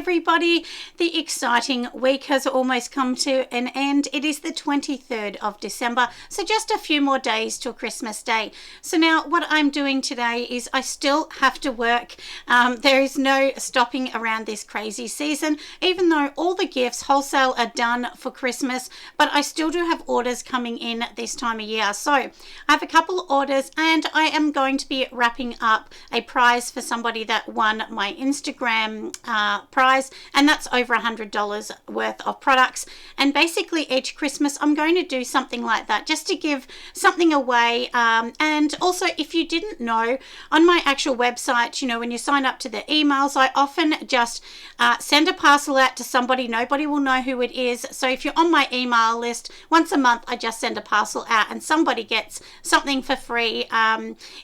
everybody. The exciting week has almost come to an end. It is the 23rd of December, so just a few more days till Christmas Day. So now what I'm doing today is I still have to work. There is no stopping around this crazy season, even though all the gifts wholesale are done for Christmas, but I still do have orders coming in this time of year. So I have a couple of orders, and I am going to be wrapping up a prize for somebody that won my Instagram prize, and that's over $100 worth of products. And basically each Christmas I'm going to do something like that, just to give something away. And also, if you didn't know, on my actual website, you know, when you sign up to the emails, I often just send a parcel out to somebody. Nobody will know who it is. So if you're on my email list, once a month I just send a parcel out and somebody gets something for free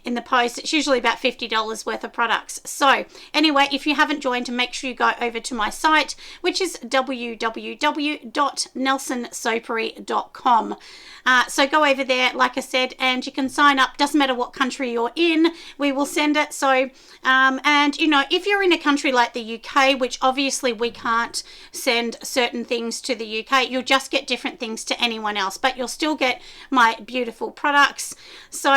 in the post. It's usually about $50 worth of products. So anyway, if you haven't joined, make sure you go over to my site, which is www.nelsonsoapery.com. So go over there, like I said, and you can sign up. Doesn't matter what country you're in, we will send it. So and you know, if you're in a country like the UK, which obviously we can't send certain things to the UK, you'll just get different things to anyone else, but you'll still get my beautiful products. So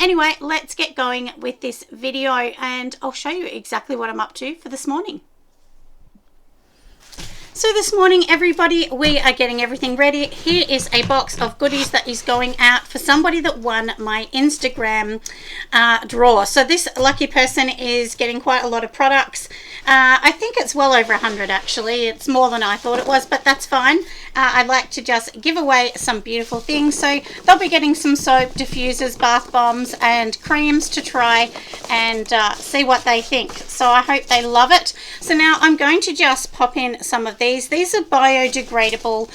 anyway, let's get going with this video, and I'll show you exactly what I'm up to for this morning. So this morning, everybody, we are getting everything ready. Here is a box of goodies that is going out for somebody that won my Instagram draw. So this lucky person is getting quite a lot of products. I think it's well over 100 actually. It's more than I thought it was, but that's fine. I like to just give away some beautiful things. So they'll be getting some soap, diffusers, bath bombs and creams to try and see what they think. So I hope they love it. So now I'm going to just pop in some of these. These are biodegradable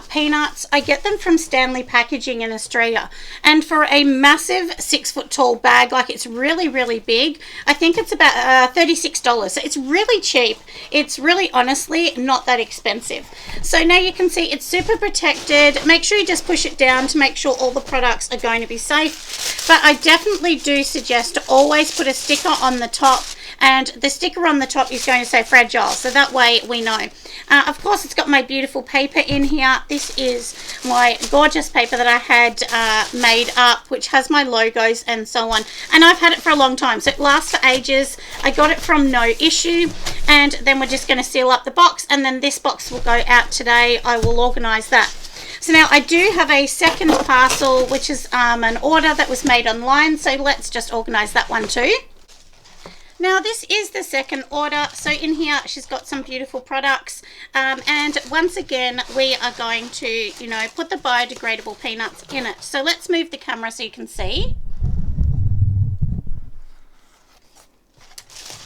peanuts. I get them from Stanley Packaging in Australia, and for a massive 6-foot tall bag, like it's really, really big, I think it's about $36. So it's really cheap. It's really, honestly, not that expensive. So now you can see it's super protected. Make sure you just push it down to make sure all the products are going to be safe. But I definitely do suggest to always put a sticker on the top, and the sticker on the top is going to say fragile, so that way we know. Of course, it's got my beautiful paper in here. This is my gorgeous paper that I had made up, which has my logos and so on, and I've had it for a long time, so it lasts for ages. I got it from No Issue, and then we're just going to seal up the box, and then this box will go out today. I will organize that. So now I do have a second parcel, which is an order that was made online, so let's just organize that one too. Now this is the second order. So in here she's got some beautiful products, and once again we are going to, you know, put the biodegradable peanuts in it. So let's move the camera so you can see.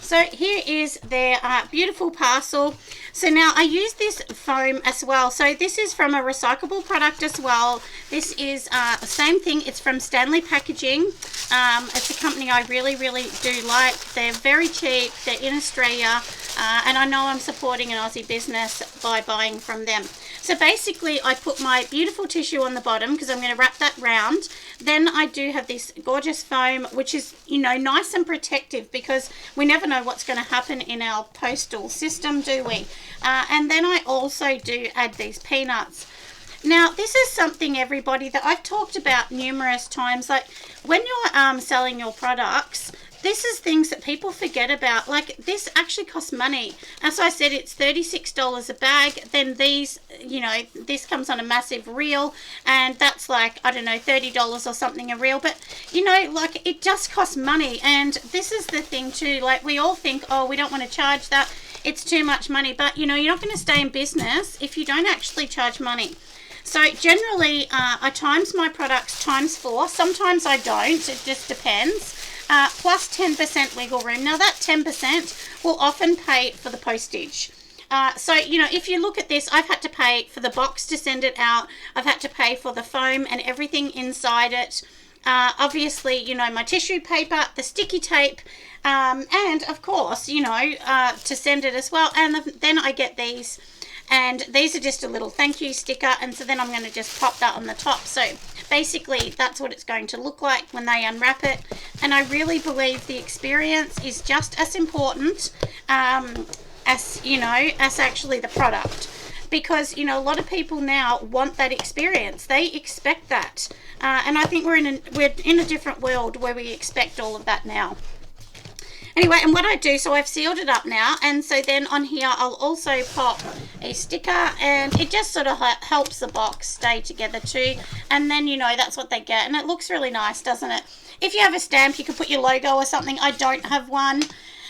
So here is their beautiful parcel. So now I use this foam as well. So this is from a recyclable product as well. This is the same thing. It's from Stanley Packaging. It's a company I really, really do like. They're very cheap. They're in Australia. And I know I'm supporting an Aussie business by buying from them. So basically I put my beautiful tissue on the bottom because I'm going to wrap that round. Then I do have this gorgeous foam, which is, you know, nice and protective, because we never know what's going to happen in our postal system, do we? And then I also do add these peanuts. Now this is something, everybody, that I've talked about numerous times. Like when you're selling your products, this is things that people forget about. Like this actually costs money. As I said, it's $36 a bag. Then these, you know, this comes on a massive reel, and that's like, I don't know, $30 or something a reel. But you know, like it just costs money. And this is the thing too, like we all think, oh, we don't want to charge that, it's too much money. But you know, you're not going to stay in business if you don't actually charge money. So generally I times my products ×4. Sometimes I don't, it just depends. Plus 10% wiggle room. Now that 10% will often pay for the postage. So, you know, if you look at this, I've had to pay for the box to send it out. I've had to pay for the foam and everything inside it. Obviously, you know, my tissue paper, the sticky tape, and of course, you know, to send it as well. And then I get these, and these are just a little thank you sticker, and so then I'm going to just pop that on the top. So basically that's what it's going to look like when they unwrap it. And I really believe the experience is just as important as, you know, as actually the product. Because, you know, a lot of people now want that experience. They expect that. And I think we're in a different world where we expect all of that now. Anyway, and what I do, so I've sealed it up now, and so then on here I'll also pop a sticker, and it just sort of helps the box stay together too. And then, you know, that's what they get, and it looks really nice, doesn't it? If you have a stamp, you could put your logo or something. I don't have one.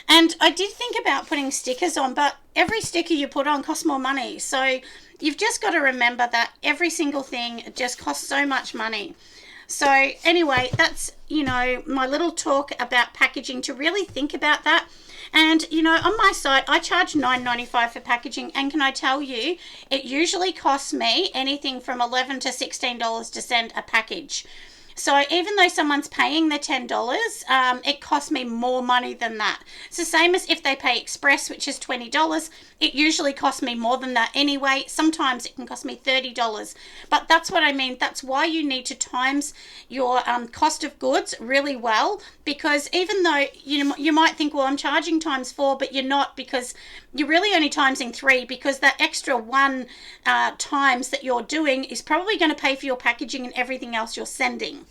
And I did think about putting stickers on, but every sticker you put on costs more money. So you've just got to remember that every single thing just costs so much money. So anyway, that's, you know, my little talk about packaging, to really think about that. And, you know, on my site, I charge $9.95 for packaging. And can I tell you, it usually costs me anything from $11 to $16 to send a package. So even though someone's paying the $10, it costs me more money than that. It's the same as if they pay express, which is $20. It usually costs me more than that anyway. Sometimes it can cost me $30. But that's what I mean. That's why you need to times your cost of goods really well, because even though you might think, well, I'm charging times 4, but you're not, because you're really only timesing 3, because that extra 1 times that you're doing is probably going to pay for your packaging and everything else you're sending.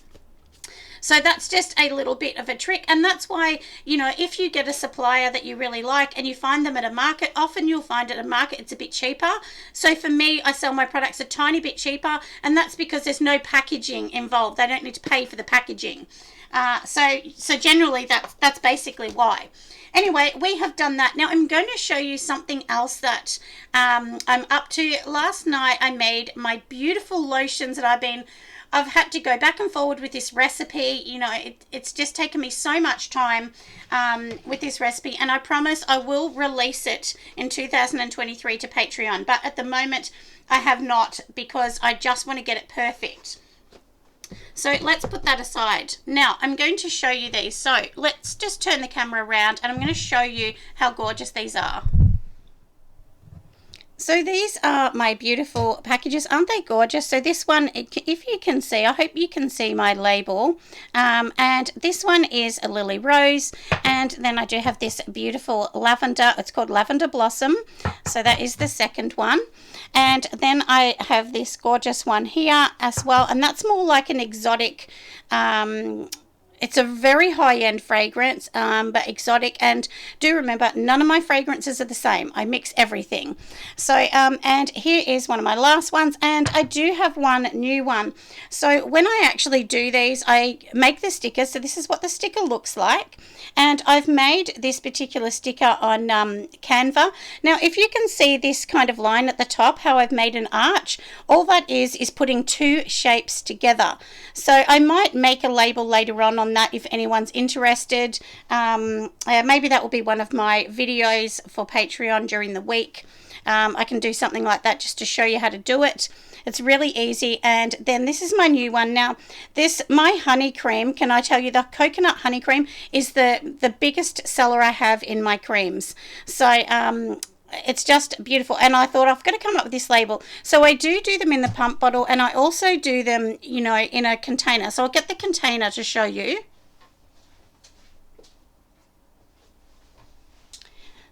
So that's just a little bit of a trick. And that's why, you know, if you get a supplier that you really like and you find them at a market, often you'll find at a market it's a bit cheaper. So for me, I sell my products a tiny bit cheaper, and that's because there's no packaging involved. They don't need to pay for the packaging. So generally that's basically why. Anyway, we have done that. Now I'm going to show you something else that I'm up to. Last night I made my beautiful lotions that I've had to go back and forward with this recipe. You know, it's just taken me so much time with this recipe, and I promise I will release it in 2023 to Patreon. But at the moment, I have not, because I just want to get it perfect. So let's put that aside. Now I'm going to show you these. So let's just turn the camera around, and I'm going to show you how gorgeous these are. So these are my beautiful packages. Aren't they gorgeous? So this one, if you can see, I hope you can see my label. And this one is a lily rose. And then I do have this beautiful lavender. It's called Lavender Blossom. So that is the second one. And then I have this gorgeous one here as well. And that's more like an exotic, it's a very high-end fragrance, but exotic. And do remember, none of my fragrances are the same. I mix everything. So, and here is one of my last ones. And I do have one new one. So when I actually do these, I make the stickers. So this is what the sticker looks like. And I've made this particular sticker on Canva. Now, if you can see this kind of line at the top, how I've made an arch, all that is putting 2 shapes together. So I might make a label later on that if anyone's interested. Maybe that will be one of my videos for Patreon during the week. I can do something like that just to show you how to do it. It's really easy. And then this is my new one. Now my honey cream, can I tell you, the coconut honey cream is the biggest seller I have in my creams. So it's just beautiful. And I thought, I've got to come up with this label. So I do them in the pump bottle, and I also do them, you know, in a container. So I'll get the container to show you.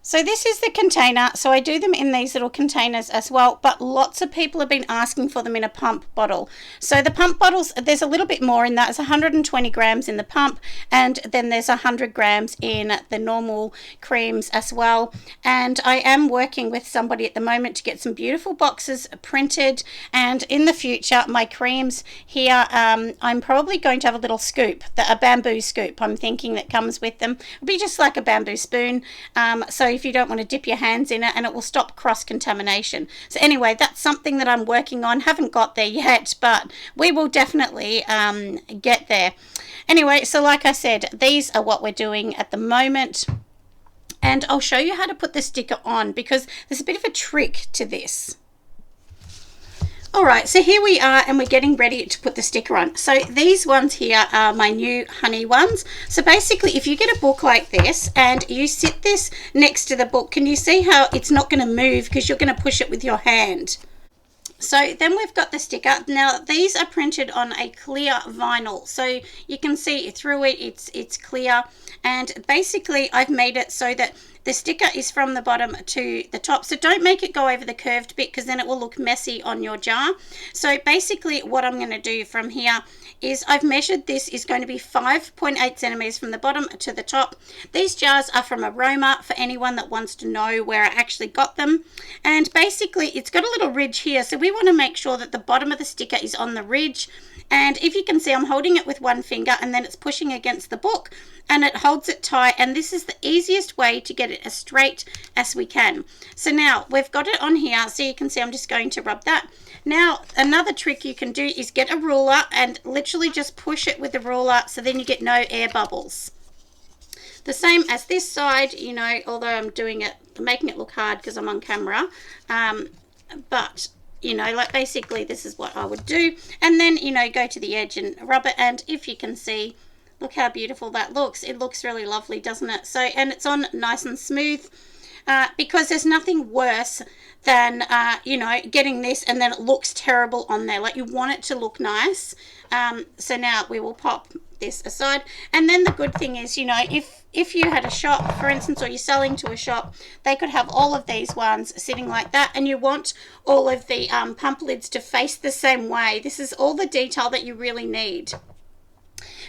So this is the container. So I do them in these little containers as well, but lots of people have been asking for them in a pump bottle. So the pump bottles, there's a little bit more in that. It's 120 grams in the pump, and then there's 100 grams in the normal creams as well. And I am working with somebody at the moment to get some beautiful boxes printed, and in the future, my creams here, I'm probably going to have a little scoop, a bamboo scoop, I'm thinking, that comes with them. It'll be just like a bamboo spoon. So if you don't want to dip your hands in it, and it will stop cross-contamination. So anyway, that's something that I'm working on. Haven't got there yet, but we will definitely get there. Anyway, so like I said, these are what we're doing at the moment. And I'll show you how to put the sticker on, because there's a bit of a trick to this. Alright, so here we are, and we're getting ready to put the sticker on. So these ones here are my new honey ones. So basically, if you get a book like this and you sit this next to the book, can you see how it's not going to move because you're going to push it with your hand? So then we've got the sticker. Now these are printed on a clear vinyl, so you can see through it, it's clear. And basically I've made it so that The sticker is from the bottom to the top, so don't make it go over the curved bit because then it will look messy on your jar. So basically what I'm going to do from here is I've measured this is going to be 5.8 centimeters from the bottom to the top. These jars are from Aroma for anyone that wants to know where I actually got them. And basically it's got a little ridge here, so we want to make sure that the bottom of the sticker is on the ridge. And if you can see, I'm holding it with one finger and then it's pushing against the book and it holds it tight, and this is the easiest way to get it as straight as we can. So now we've got it on here, so you can see I'm just going to rub that. Now another trick you can do is get a ruler and literally just push it with the ruler, so then you get no air bubbles. The same as this side, you know, although I'm doing it, making it look hard because I'm on camera, but you know, like basically this is what I would do. And then, you know, go to the edge and rub it, and if you can see, look how beautiful that looks. It looks really lovely, doesn't it? So, and it's on nice and smooth, because there's nothing worse than, you know, getting this and then it looks terrible on there. Like, you want it to look nice. So now we will pop this aside. And then the good thing is, you know, if you had a shop, for instance, or you're selling to a shop, they could have all of these ones sitting like that, and you want all of the pump lids to face the same way. This is all the detail that you really need.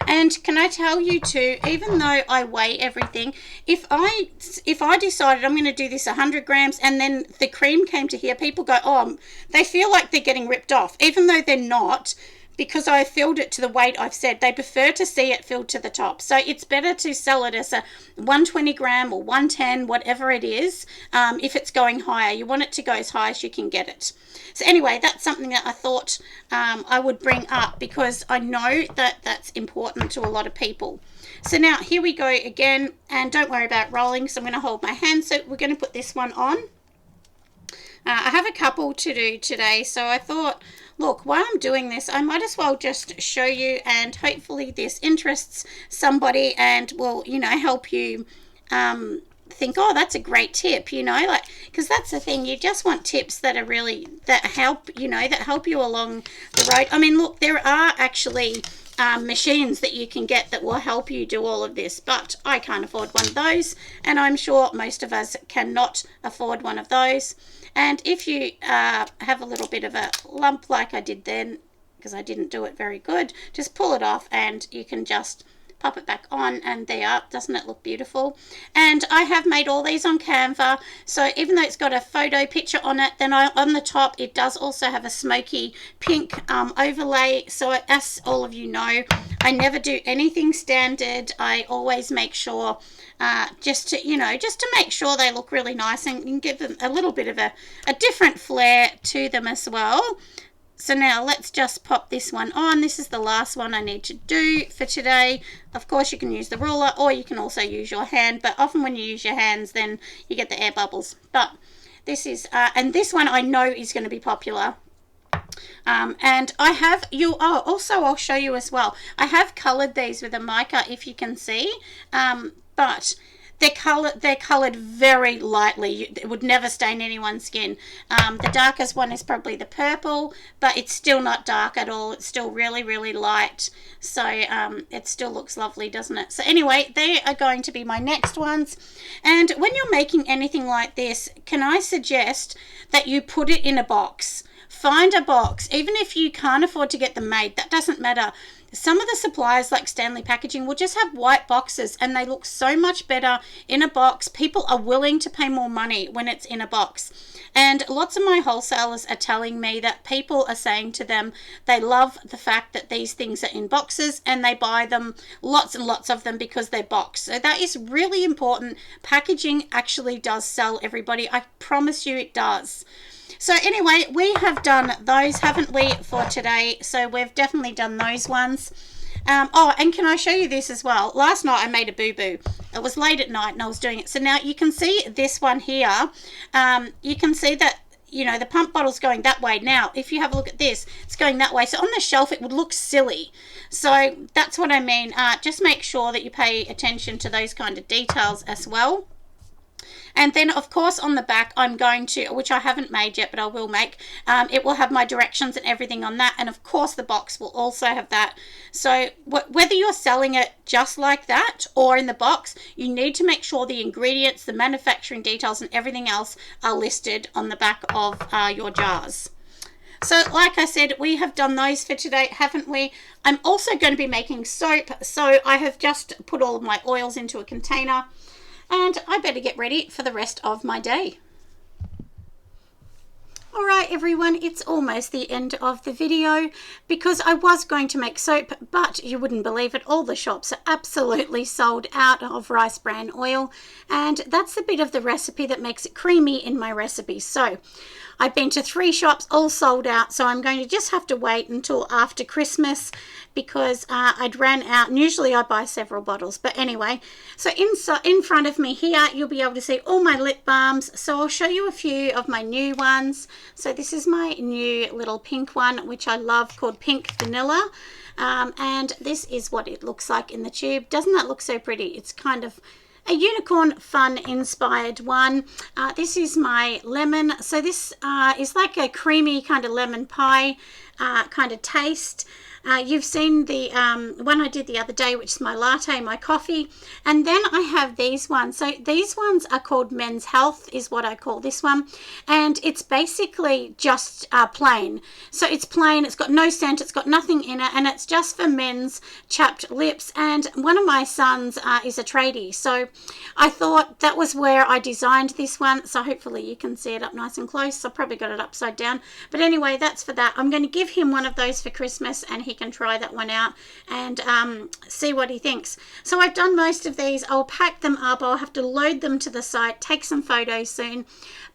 And can I tell you too, even though I weigh everything, if I decided I'm going to do this 100 grams and then the cream came to here, people go, oh, they feel like they're getting ripped off, even though they're not, because I filled it to the weight I've said. They prefer to see it filled to the top. So it's better to sell it as a 120 gram or 110, whatever it is. If it's going higher, you want it to go as high as you can get it. So anyway, that's something that I thought I would bring up because I know that that's important to a lot of people. So now here we go again, and don't worry about rolling, so I'm going to hold my hand. So we're going to put this one on. I have a couple to do today, so I thought, look, while I'm doing this, I might as well just show you, and hopefully this interests somebody and will, you know, help you think, oh, that's a great tip, you know, like, because that's the thing, you just want tips that are really, that help, you know, that help you along the road. I mean, look, there are actually machines that you can get that will help you do all of this, but I can't afford one of those, and I'm sure most of us cannot afford one of those. And if you have a little bit of a lump like I did then, because I didn't do it very good, just pull it off and you can just pop it back on, and there, doesn't it look beautiful? And I have made all these on Canva, so even though it's got a photo picture on it, then on the top it does also have a smoky pink overlay. So as all of you know, I never do anything standard. I always make sure just to make sure they look really nice and give them a little bit of a different flair to them as well. So now let's just pop this one on. This is the last one I need to do for today. Of course, you can use the ruler or you can also use your hand, but often when you use your hands, then you get the air bubbles. But this is, and this one I know is going to be popular. And I have also I'll show you as well. I have colored these with a mica, if you can see, but they're colored very lightly. It would never stain anyone's skin. The darkest one is probably the purple, but it's still not dark at all. It's still really, really light. So it still looks lovely, doesn't it? So anyway, they are going to be my next ones. And when you're making anything like this, can I suggest that you put it in a box? Find a box. Even if you can't afford to get them made, that doesn't matter. Some of the suppliers like Stanley Packaging will just have white boxes and they look so much better in a box. People are willing to pay more money when it's in a box. And lots of my wholesalers are telling me that people are saying to them they love the fact that these things are in boxes and they buy them, lots and lots of them, because they're boxed. So that is really important. Packaging actually does sell, everybody. I promise you it does. So anyway, we have done those, haven't we, for today? So we've definitely done those ones. Oh, and can I show you this as well? Last night I made a boo-boo. It was late at night and I was doing it. So now you can see this one here. You can see that, you know, the pump bottle's going that way. Now, if you have a look at this, it's going that way. So on the shelf, it would look silly. So that's what I mean. Just make sure that you pay attention to those kind of details as well. And then, of course, on the back, I'm going to, which I haven't made yet, but I will make, it will have my directions and everything on that. And, of course, the box will also have that. So whether you're selling it just like that or in the box, you need to make sure the ingredients, the manufacturing details, and everything else are listed on the back of your jars. So like I said, we have done those for today, haven't we? I'm also going to be making soap. So I have just put all of my oils into a container, and I better get ready for the rest of my day. All right, everyone, it's almost the end of the video because I was going to make soap, but you wouldn't believe it, all the shops are absolutely sold out of rice bran oil, and that's the bit of the recipe that makes it creamy in my recipe. So I've been to 3 shops, all sold out, so I'm going to just have to wait until after Christmas because I'd ran out, and usually I buy several bottles. But anyway, so in front of me here, you'll be able to see all my lip balms. So I'll show you a few of my new ones. So this is my new little pink one, which I love, called Pink Vanilla. And this is what it looks like in the tube. Doesn't that look so pretty? It's kind of a unicorn fun inspired one. This is my lemon. So this is like a creamy kind of lemon pie kind of taste. You've seen the one I did the other day, which is my latte, my coffee. And then I have these ones. So these ones are called Men's Health is what I call this one. And it's basically just plain. So it's plain, it's got no scent, it's got nothing in it, and it's just for men's chapped lips. And one of my sons is a tradie. So I thought that was where I designed this one. So hopefully you can see it up nice and close. I probably got it upside down. But anyway, that's for that. I'm going to give him one of those for Christmas, and he can try that one out and see what he thinks. So I've done most of these. I'll pack them up. I'll have to load them to the site, take some photos soon.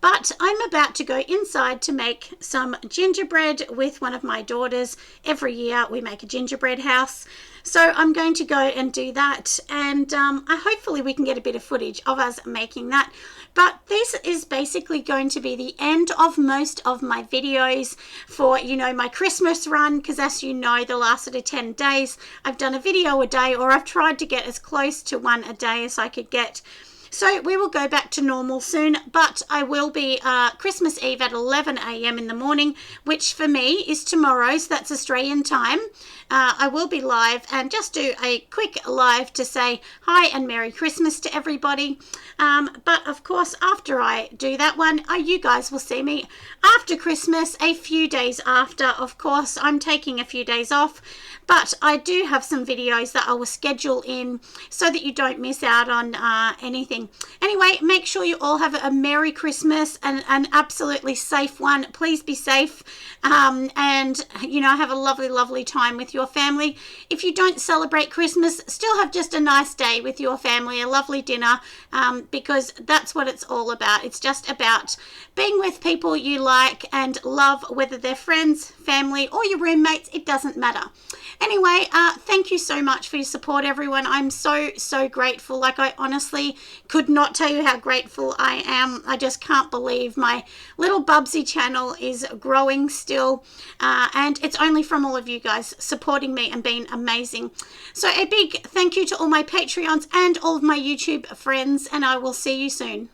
But I'm about to go inside to make some gingerbread with one of my daughters. Every year we make a gingerbread house. So I'm going to go and do that, and hopefully we can get a bit of footage of us making that. But this is basically going to be the end of most of my videos for, you know, my Christmas run, because as you know, the last sort of 10 days, I've done a video a day, or I've tried to get as close to one a day as I could get. So we will go back to normal soon, but I will be Christmas Eve at 11 a.m. in the morning, which for me is tomorrow, so that's Australian time. I will be live and just do a quick live to say hi and Merry Christmas to everybody. But of course, after I do that one, you guys will see me after Christmas, a few days after. Of course, I'm taking a few days off, but I do have some videos that I will schedule in so that you don't miss out on anything. Anyway, make sure you all have a Merry Christmas and an absolutely safe one. Please be safe and, you know, have a lovely, lovely time with your family. If you don't celebrate Christmas, still have just a nice day with your family, a lovely dinner, because that's what it's all about. It's just about being with people you like and love, whether they're friends, family, or your roommates. It doesn't matter. Anyway, thank you so much for your support, everyone. I'm so, so grateful. Like, I honestly could not tell you how grateful I am. I just can't believe my little Bubsy channel is growing still. And it's only from all of you guys supporting me and being amazing. So a big thank you to all my Patreons and all of my YouTube friends, and I will see you soon.